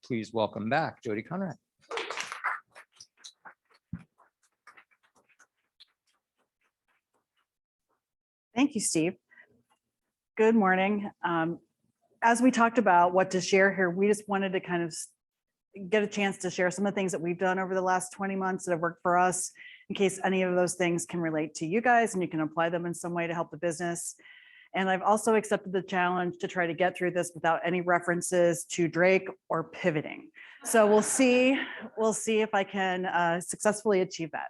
please welcome back Jodie Conrad. Thank you, Steve. Good morning. As we talked about what to share here, we just wanted to kind of get a chance to share some of the things that we've done over the last 20 months that have worked for us, in case any of those things can relate to you guys and you can apply them in some way to help the business. And I've also accepted the challenge to try to get through this without any references to Drake or pivoting. So we'll see if I can successfully achieve that.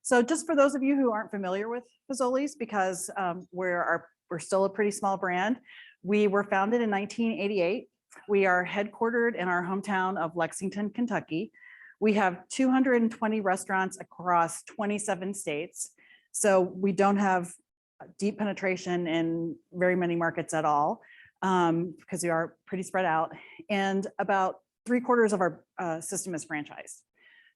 So just for those of you who aren't familiar with Fazoli's, because we're still a pretty small brand, we were founded in 1988. We are headquartered in our hometown of Lexington, Kentucky. We have 220 restaurants across 27 states. So we don't have deep penetration in very many markets at all, because we are pretty spread out. And about 3/4 of our system is franchised.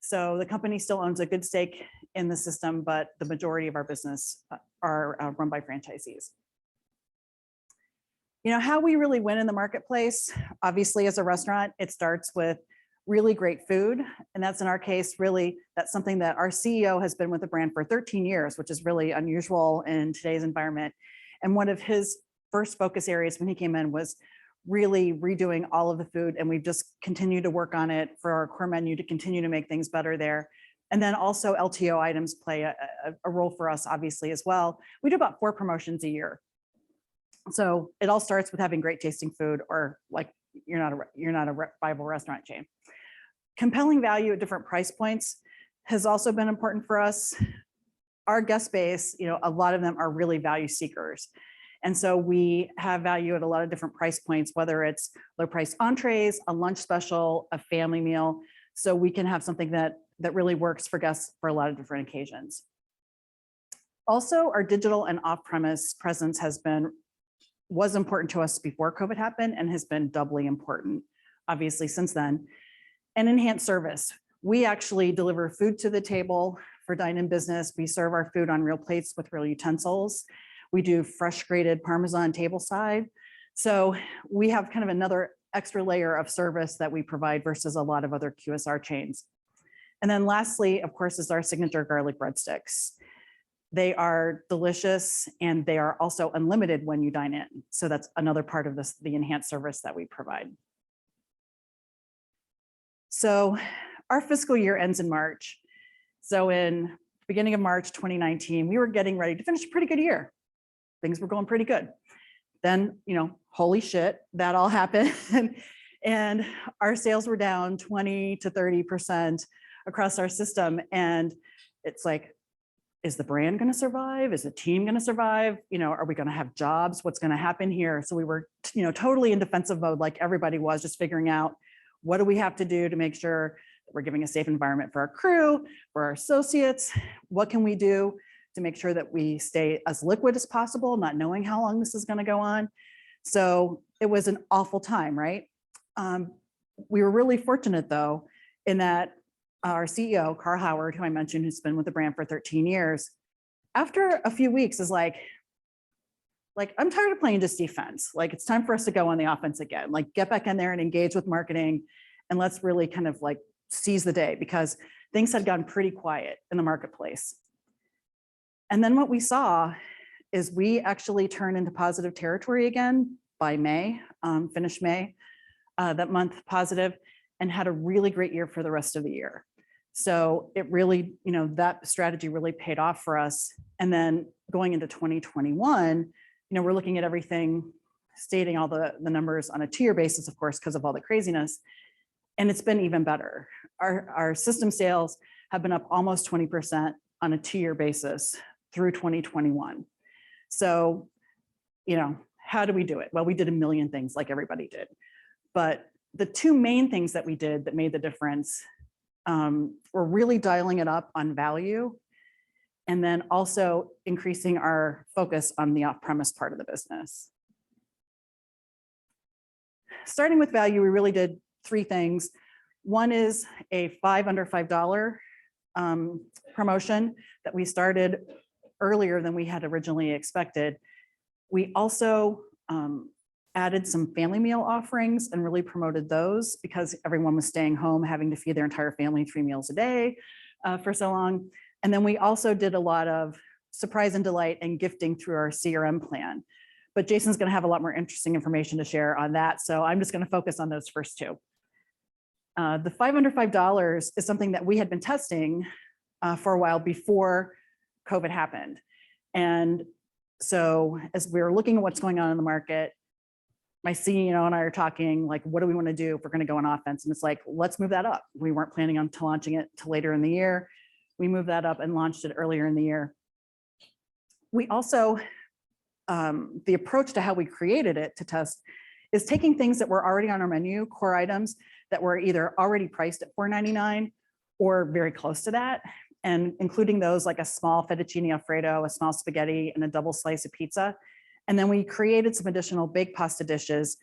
So the company still owns a good stake in the system, but the majority of our business are run by franchisees. You know, how we really win in the marketplace, obviously as a restaurant, it starts with really great food. And that's in our case, really, that's something that our CEO has been with the brand for 13 years, which is really unusual in today's environment. And one of his first focus areas when he came in was really redoing all of the food. And we've just continued to work on it for our core menu to continue to make things better there. And then also LTO items play a role for us, obviously, as well. We do about 4 promotions a year. So it all starts with having great tasting food, or like you're not a viable restaurant chain. Compelling value at different price points has also been important for us. Our guest base, you know, a lot of them are really value seekers. And so we have value at a lot of different price points, whether it's low price entrees, a lunch special, a family meal. So we can have something that really works for guests for a lot of different occasions. Also, our digital and off-premise presence was important to us before COVID happened and has been doubly important, obviously, since then. And enhanced service. We actually deliver food to the table for dine-in business. We serve our food on real plates with real utensils. We do fresh grated Parmesan tableside. So we have kind of another extra layer of service that we provide versus a lot of other QSR chains. And then lastly, of course, is our signature garlic breadsticks. They are delicious and they are also unlimited when you dine in. So that's another part of the enhanced service that we provide. So our fiscal year ends in March. So in beginning of March 2019, we were getting ready to finish a pretty good year. Things were going pretty good. Then, you know, holy shit, that all happened. And our sales were down 20 to 30% across our system. And it's like, is the brand going to survive? Is the team going to survive? You know, are we going to have jobs? What's going to happen here? So we were, you know, totally in defensive mode, like everybody was, just figuring out what do we have to do to make sure that we're giving a safe environment for our crew, for our associates? What can we do to make sure that we stay as liquid as possible, not knowing how long this is going to go on? So it was an awful time, right? We were really fortunate, though, in that our CEO, Carl Howard, who I mentioned, who's been with the brand for 13 years, after a few weeks is like, I'm tired of playing just defense. Like, it's time for us to go on the offense again. Like, get back in there and engage with marketing, and let's really kind of like seize the day, because things had gotten pretty quiet in the marketplace. And then what we saw is we actually turned into positive territory again by May, finished May, that month positive, and had a really great year for the rest of the year. So it really, you know, that strategy really paid off for us. And then going into 2021, you know, we're looking at everything, stating all the numbers on a 2-year basis, of course, because of all the craziness. And it's been even better. Our system sales have been up almost 20% on a 2-year basis through 2021. So, you know, how do we do it? Well, we did a million things like everybody did. But the 2 main things that we did that made the difference were really dialing it up on value, and then also increasing our focus on the off-premise part of the business. Starting with value, we really did 3 things. One is a 5 under $5 promotion that we started earlier than we had originally expected. We also added some family meal offerings and really promoted those because everyone was staying home, having to feed their entire family 3 meals a day for so long. And then we also did a lot of surprise and delight and gifting through our CRM plan. But Jason's going to have a lot more interesting information to share on that. So I'm just going to focus on those first two. The $5 under $5 is something that we had been testing for a while before COVID happened. And so as we were looking at what's going on in the market, my CEO and I are talking like, what do we want to do if we're going to go on offense? And it's like, let's move that up. We weren't planning on launching it till later in the year. We moved that up and launched it earlier in the year. We also, the approach to how we created it to test is taking things that were already on our menu, core items that were either already priced at $4.99 or very close to that, and including those like a small fettuccine Alfredo, a small spaghetti, and a double slice of pizza. And then we created some additional baked pasta dishes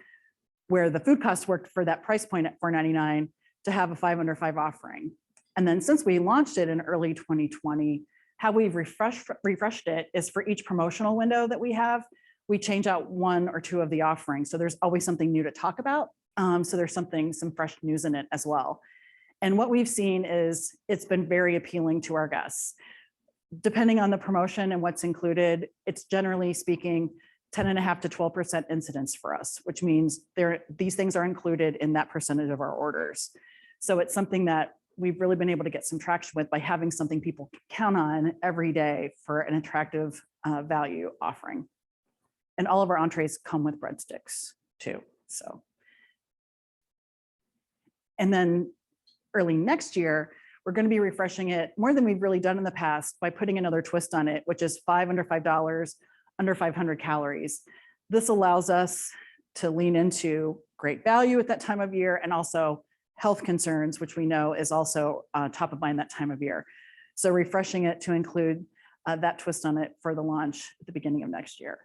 where the food cost worked for that price point at $4.99 to have a $5 under $5 offering. And then since we launched it in early 2020, how we've refreshed it is for each promotional window that we have, we change out 1 or 2 of the offerings. So there's always something new to talk about. So there's some fresh news in it as well. And what we've seen is it's been very appealing to our guests. Depending on the promotion and what's included, it's generally speaking 10.5% to 12% incidence for us, which means these things are included in that percentage of our orders. So it's something that we've really been able to get some traction with by having something people can count on every day for an attractive value offering. And all of our entrees come with breadsticks too. So, and then early next year, we're going to be refreshing it more than we've really done in the past by putting another twist on it, which is $5 under $5, under 500 calories. This allows us to lean into great value at that time of year and also health concerns, which we know is also top of mind that time of year. So refreshing it to include that twist on it for the launch at the beginning of next year.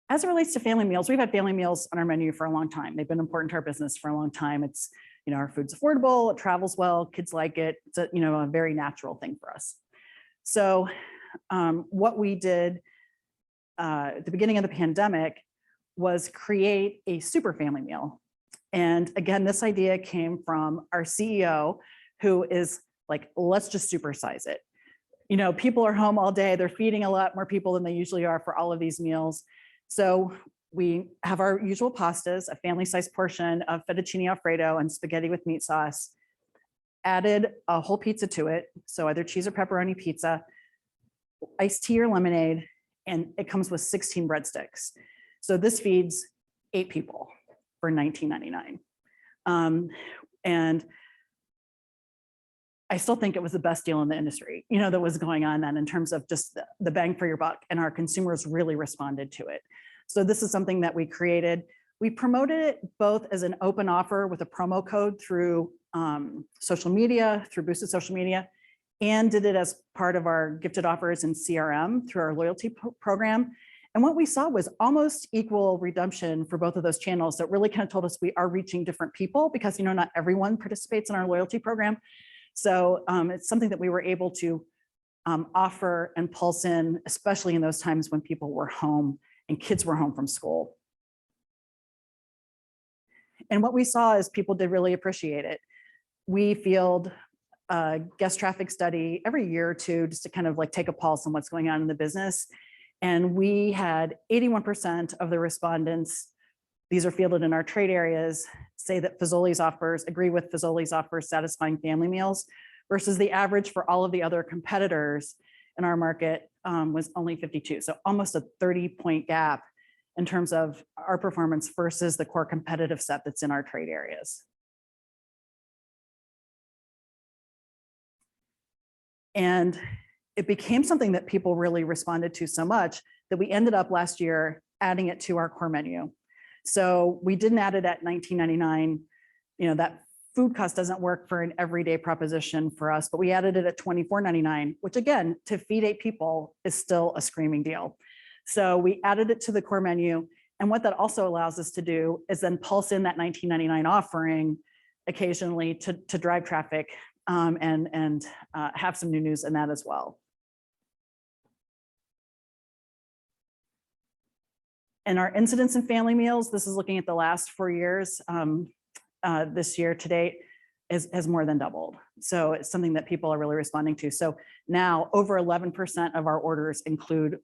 As it relates to family meals, we've had family meals on our menu for a long time. They've been important to our business for a long time. It's, our food's affordable, it travels well, kids like it. It's a, a very natural thing for us. So what we did at the beginning of the pandemic was create a super family meal. And again, this idea came from our CEO, who is like, let's just supersize it. People are home all day. They're feeding a lot more people than they usually are for all of these meals. So we have our usual pastas, a family-sized portion of fettuccine Alfredo and spaghetti with meat sauce, added a whole pizza to it, so either cheese or pepperoni pizza, iced tea or lemonade, and it comes with 16 breadsticks. So this feeds 8 people for $19.99. And I still think it was the best deal in the industry, that was going on then in terms of just the bang for your buck, and our consumers really responded to it. So this is something that we created. We promoted it both as an open offer with a promo code through social media, through boosted social media, and did it as part of our gifted offers in CRM through our loyalty program. And what we saw was almost equal redemption for both of those channels. That really kind of told us we are reaching different people because, not everyone participates in our loyalty program. So it's something that we were able to offer and pulse in, especially in those times when people were home and kids were home from school. And what we saw is people did really appreciate it. We field a guest traffic study every year or two just to kind of like take a pulse on what's going on in the business. And we had 81% of the respondents, these are fielded in our trade areas, say that Fazoli's offers, agree with Fazoli's offers satisfying family meals, versus the average for all of the other competitors in our market was only 52. So almost a 30-point gap in terms of our performance versus the core competitive set that's in our trade areas. And it became something that people really responded to so much that we ended up last year adding it to our core menu. So we didn't add it at $19.99. That food cost doesn't work for an everyday proposition for us, but we added it at $24.99, which again, to feed 8 people is still a screaming deal. So we added it to the core menu. And what that also allows us to do is then pulse in that $19.99 offering occasionally to drive traffic and have some new news in that as well. And our incidents in family meals, this is looking at the last 4 years, this year to date, has more than doubled. So it's something that people are really responding to. So now over 11% of our orders include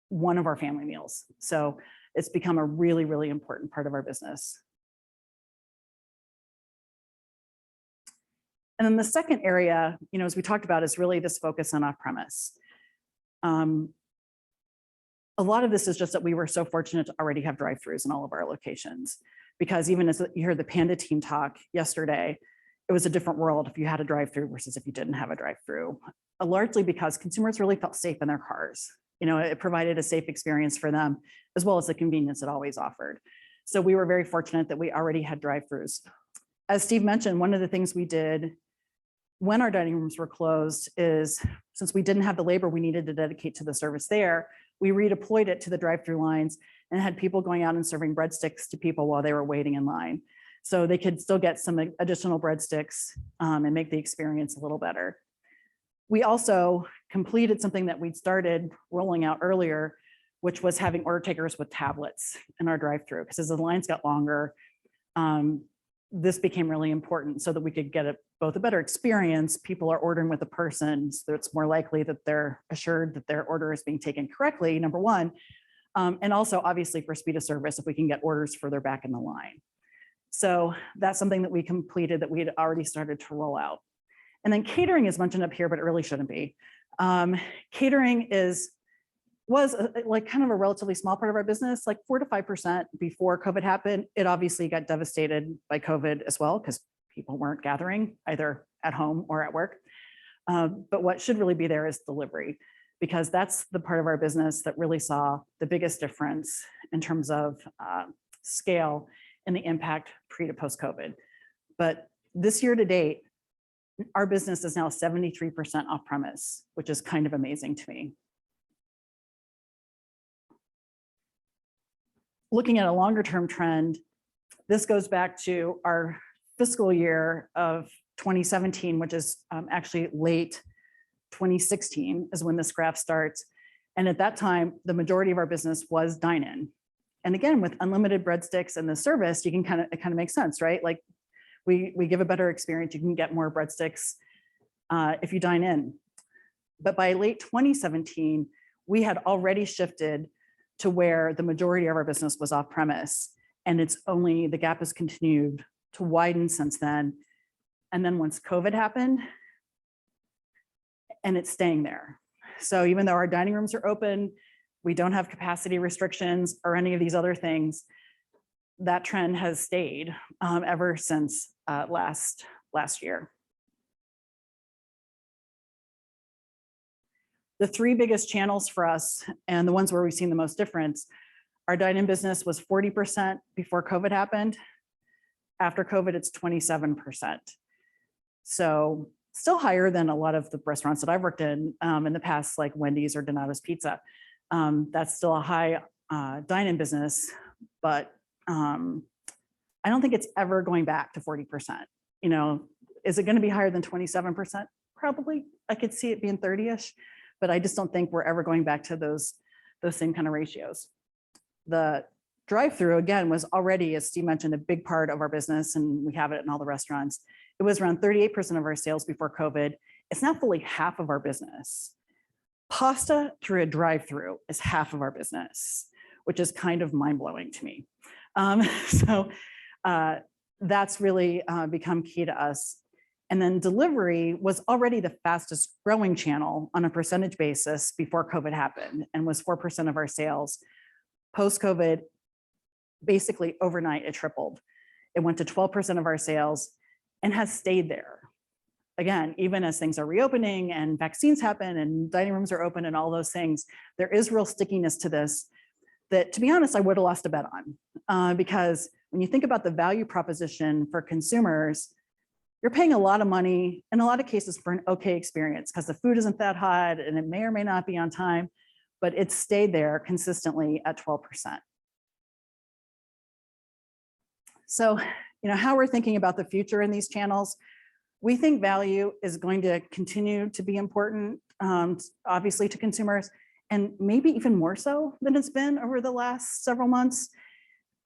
one of our family meals. So it's become a really, really important part of our business. And then the second area, as we talked about, is really this focus on off-premise. A lot of this is just that we were so fortunate to already have drive-thrus in all of our locations, because even as you heard the Panda team talk yesterday, it was a different world if you had a drive-thru versus if you didn't have a drive-thru, largely because consumers really felt safe in their cars. It provided a safe experience for them, as well as the convenience it always offered. So we were very fortunate that we already had drive-thrus. As Steve mentioned, one of the things we did when our dining rooms were closed is, since we didn't have the labor we needed to dedicate to the service there, we redeployed it to the drive-through lines and had people going out and serving breadsticks to people while they were waiting in line. So they could still get some additional breadsticks and make the experience a little better. We also completed something that we'd started rolling out earlier, which was having order takers with tablets in our drive-through, because as the lines got longer, this became really important so that we could get both a better experience. People are ordering with a person, so it's more likely that they're assured that their order is being taken correctly, number one. And also obviously for speed of service, if we can get orders further back in the line. So that's something that we completed that we had already started to roll out. And then catering is mentioned up here, but it really shouldn't be. Catering was like kind of a relatively small part of our business, like 4 to 5% before COVID happened. It obviously got devastated by COVID as well, because people weren't gathering either at home or at work. But what should really be there is delivery, because that's the part of our business that really saw the biggest difference in terms of scale and the impact pre to post COVID. But this year to date, our business is now 73% off premise, which is kind of amazing to me. Looking at a longer term trend, this goes back to our fiscal year of 2017, which is actually late 2016 is when this graph starts. And at that time, the majority of our business was dine-in. And again, with unlimited breadsticks and the service, it kind of makes sense, right? Like we give a better experience. You can get more breadsticks if you dine in. But by late 2017, we had already shifted to where the majority of our business was off premise. And the gap has continued to widen since then. And then once COVID happened, and it's staying there. So even though our dining rooms are open, we don't have capacity restrictions or any of these other things, that trend has stayed ever since last year. The three biggest channels for us, and the ones where we've seen the most difference, our dine-in business was 40% before COVID happened. After COVID, it's 27%. So still higher than a lot of the restaurants that I've worked in the past, like Wendy's or Donato's Pizza. That's still a high dine-in business, but I don't think it's ever going back to 40%. Is it going to be higher than 27%? Probably. I could see it being 30-ish. But I just don't think we're ever going back to those same kind of ratios. The drive-through, again, was already, as Steve mentioned, a big part of our business, and we have it in all the restaurants. It was around 38% of our sales before COVID. It's now fully half of our business. Pasta through a drive-through is half of our business, which is kind of mind-blowing to me. That's really become key to us. And then delivery was already the fastest growing channel on a percentage basis before COVID happened, and was 4% of our sales. Post-COVID, basically overnight, it tripled. It went to 12% of our sales and has stayed there. Again, even as things are reopening and vaccines happen and dining rooms are open and all those things, there is real stickiness to this that, to be honest, I would have lost a bet on. Because when you think about the value proposition for consumers, you're paying a lot of money in a lot of cases for an okay experience, because the food isn't that hot and it may or may not be on time, but it's stayed there consistently at 12%. So, how we're thinking about the future in these channels, we think value is going to continue to be important, obviously, to consumers, and maybe even more so than it's been over the last several months.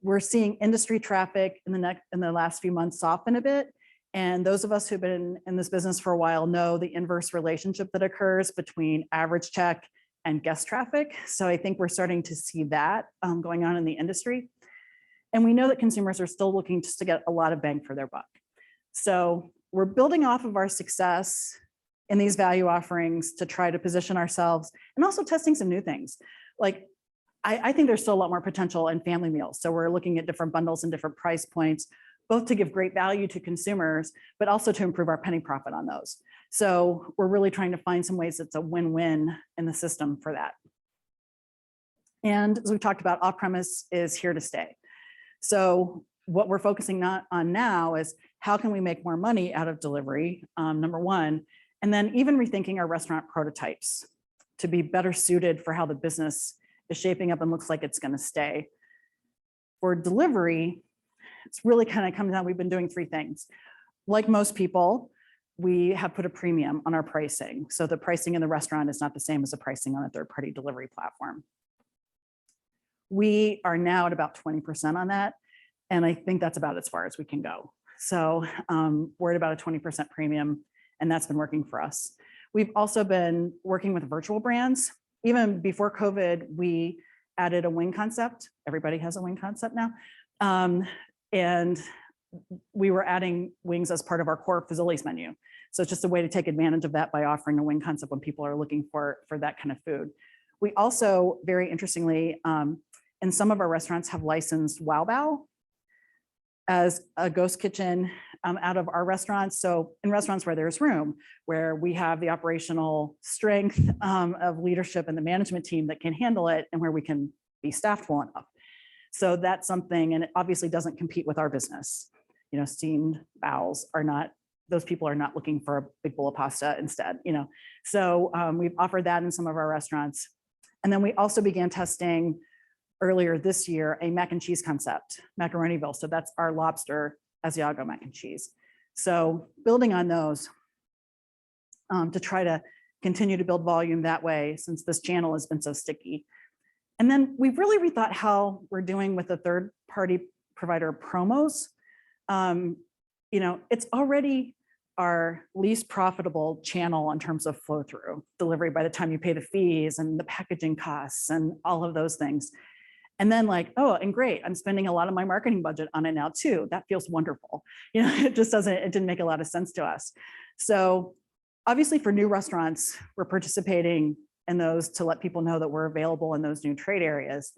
We're seeing industry traffic in the last few months soften a bit. And those of us who've been in this business for a while know the inverse relationship that occurs between average check and guest traffic. So I think we're starting to see that going on in the industry. And we know that consumers are still looking just to get a lot of bang for their buck. So we're building off of our success in these value offerings to try to position ourselves, and also testing some new things. Like, I think there's still a lot more potential in family meals. So we're looking at different bundles and different price points, both to give great value to consumers, but also to improve our penny profit on those. So we're really trying to find some ways that's a win-win in the system for that. And as we've talked about, off-premise is here to stay. So what we're focusing on now is how can we make more money out of delivery, number one, and then even rethinking our restaurant prototypes to be better suited for how the business is shaping up and looks like it's going to stay. For delivery, it's really kind of comes down, we've been doing three things. Like most people, we have put a premium on our pricing. So the pricing in the restaurant is not the same as the pricing on a third-party delivery platform. We are now at about 20% on that. And I think that's about as far as we can go. So we're at about a 20% premium, and that's been working for us. We've also been working with virtual brands. Even before COVID, we added a wing concept. Everybody has a wing concept now. And we were adding wings as part of our core Fazoli's menu. So it's just a way to take advantage of that by offering a wing concept when people are looking for that kind of food. We also, very interestingly, in some of our restaurants have licensed Wow Bao as a ghost kitchen out of our restaurants. So in restaurants where there's room, where we have the operational strength of leadership and the management team that can handle it, and where we can be staffed well enough. So that's something, and it obviously doesn't compete with our business. You know, steamed bowels are not, those people are not looking for a big bowl of pasta instead, you know. So we've offered that in some of our restaurants. And then we also began testing earlier this year a mac and cheese concept, Macaroniville. So that's our lobster Asiago mac and cheese. So building on those to try to continue to build volume that way, since this channel has been so sticky. And then we've really rethought how we're doing with the third-party provider promos. You know, it's already our least profitable channel in terms of flow through delivery by the time you pay the fees and the packaging costs and all of those things. And then like, oh, and great, I'm spending a lot of my marketing budget on it now too. That feels wonderful. You know, it didn't make a lot of sense to us. So obviously for new restaurants, we're participating in those to let people know that we're available in those new trade areas.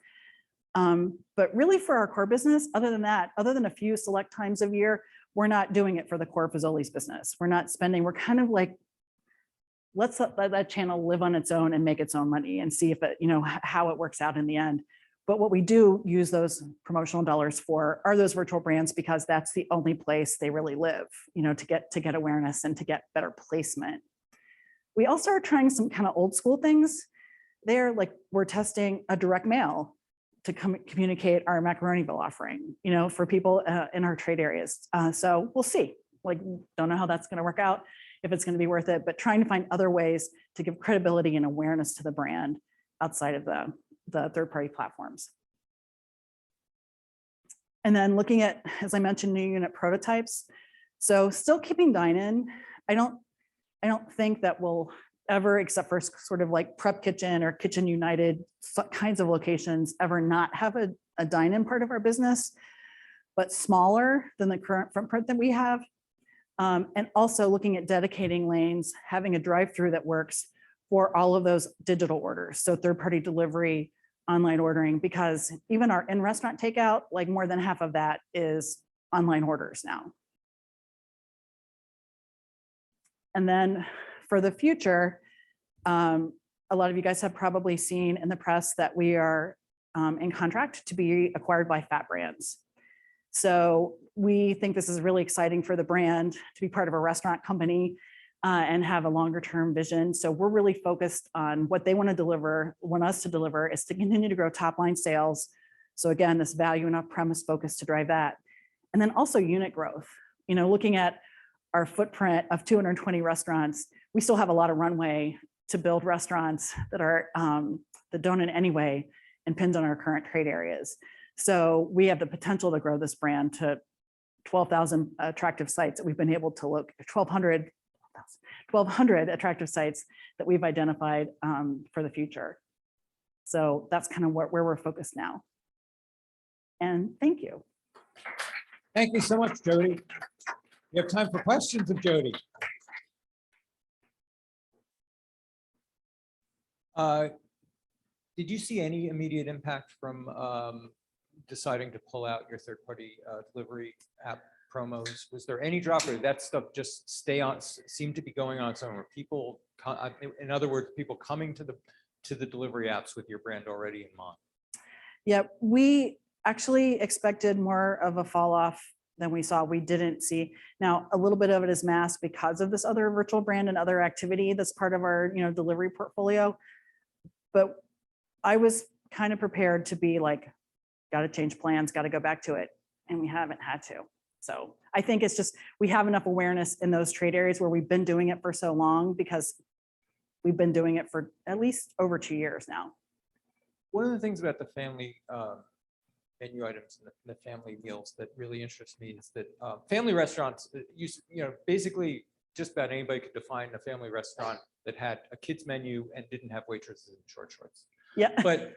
But really for our core business, other than that, other than a few select times of year, we're not doing it for the core Fazoli's business. We're not spending, we're kind of like, let's let that channel live on its own and make its own money and see if it, you know, how it works out in the end. But what we do use those promotional dollars for are those virtual brands, because that's the only place they really live, you know, to get awareness and to get better placement. We also are trying some kind of old school things there, like we're testing a direct mail to communicate our Macaroniville offering, you know, for people in our trade areas. So we'll see, like, don't know how that's gonna work out, if it's gonna be worth it, but trying to find other ways to give credibility and awareness to the brand outside of the third-party platforms. And then looking at, as I mentioned, new unit prototypes. So still keeping dine-in. I don't think that we'll ever, except for sort of like Prep Kitchen or Kitchen United kinds of locations, ever not have a dine-in part of our business, but smaller than the current footprint that we have. And also looking at dedicating lanes, having a drive-through that works for all of those digital orders. So third-party delivery, online ordering, because even our in-restaurant takeout, like more than half of that is online orders now. And then for the future, a lot of you guys have probably seen in the press that we are in contract to be acquired by Fat Brands. So we think this is really exciting for the brand to be part of a restaurant company and have a longer term vision. So we're really focused on what they want to deliver, want us to deliver, is to continue to grow top line sales. So again, this value and off-premise focus to drive that. And then also unit growth. You know, looking at our footprint of 220 restaurants, we still have a lot of runway to build restaurants that are that don't in any way impinge on our current trade areas. So we have the potential to grow this brand to 12,000 attractive sites that we've been able to look, 1,200 attractive sites that we've identified for the future. So that's kind of where we're focused now. And thank you. Thank you so much, Jodie. We have time for questions of Jodie. Did you see any immediate impact from deciding to pull out your third-party delivery app promos? Was there any drop, or that stuff just seemed to be going on somewhere? People, in other words, people coming to the delivery apps with your brand already in mind? Yeah, we actually expected more of a fall off than we saw. We didn't see. Now, a little bit of it is masked because of this other virtual brand and other activity that's part of our delivery portfolio. But I was kind of prepared to be like, got to change plans, got to go back to it. And we haven't had to. So I think it's just, we have enough awareness in those trade areas where we've been doing it for so long, because we've been doing it for at least over 2 years now. One of the things about the family menu items and the family meals that really interests me is that family restaurants, basically just about anybody could define a family restaurant that had a kids menu and didn't have waitresses in short shorts. Yeah. But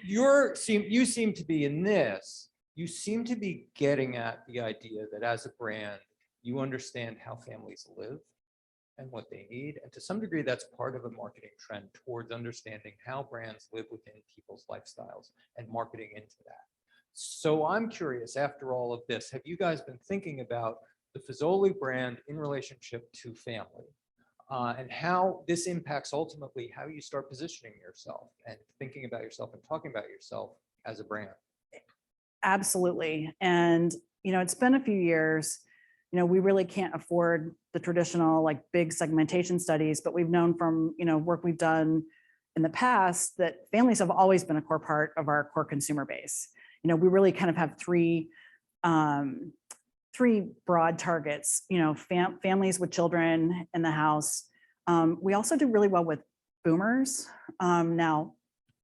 you seem to be in this, you seem to be getting at the idea that as a brand, you understand how families live and what they need. And to some degree, that's part of a marketing trend towards understanding how brands live within people's lifestyles and marketing into that. So I'm curious, after all of this, have you guys been thinking about the Fazoli brand in relationship to family? And how this impacts ultimately how you start positioning yourself and thinking about yourself and talking about yourself as a brand? Absolutely. And, it's been a few years. We really can't afford the traditional like big segmentation studies, but we've known from, work we've done in the past that families have always been a core part of our core consumer base. We really kind of have three broad targets, families with children in the house. We also do really well with boomers. Now,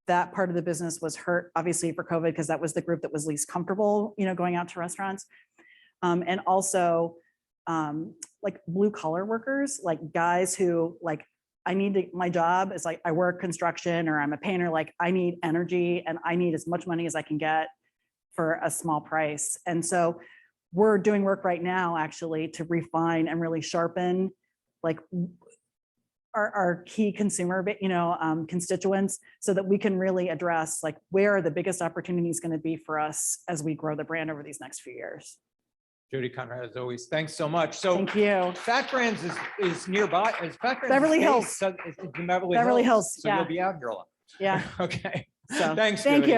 that part of the business was hurt, obviously, for COVID, because that was the group that was least comfortable, going out to restaurants. And also like blue collar workers, like guys who like, my job is like, I work construction or I'm a painter, like I need energy and I need as much money as I can get for a small price. And so we're doing work right now actually to refine and really sharpen like our key consumer, constituents, so that we can really address like where are the biggest opportunities going to be for us as we grow the brand over these next few years. Jodie Conrad, as always, thanks so much. So thank you. Fat Brands is nearby. Is Fat Brands Beverly Hills. It's in Beverly Beverly Hills. So Yeah. you'll be out here a lot. Yeah. Okay. So Thanks. thank Jodie. you.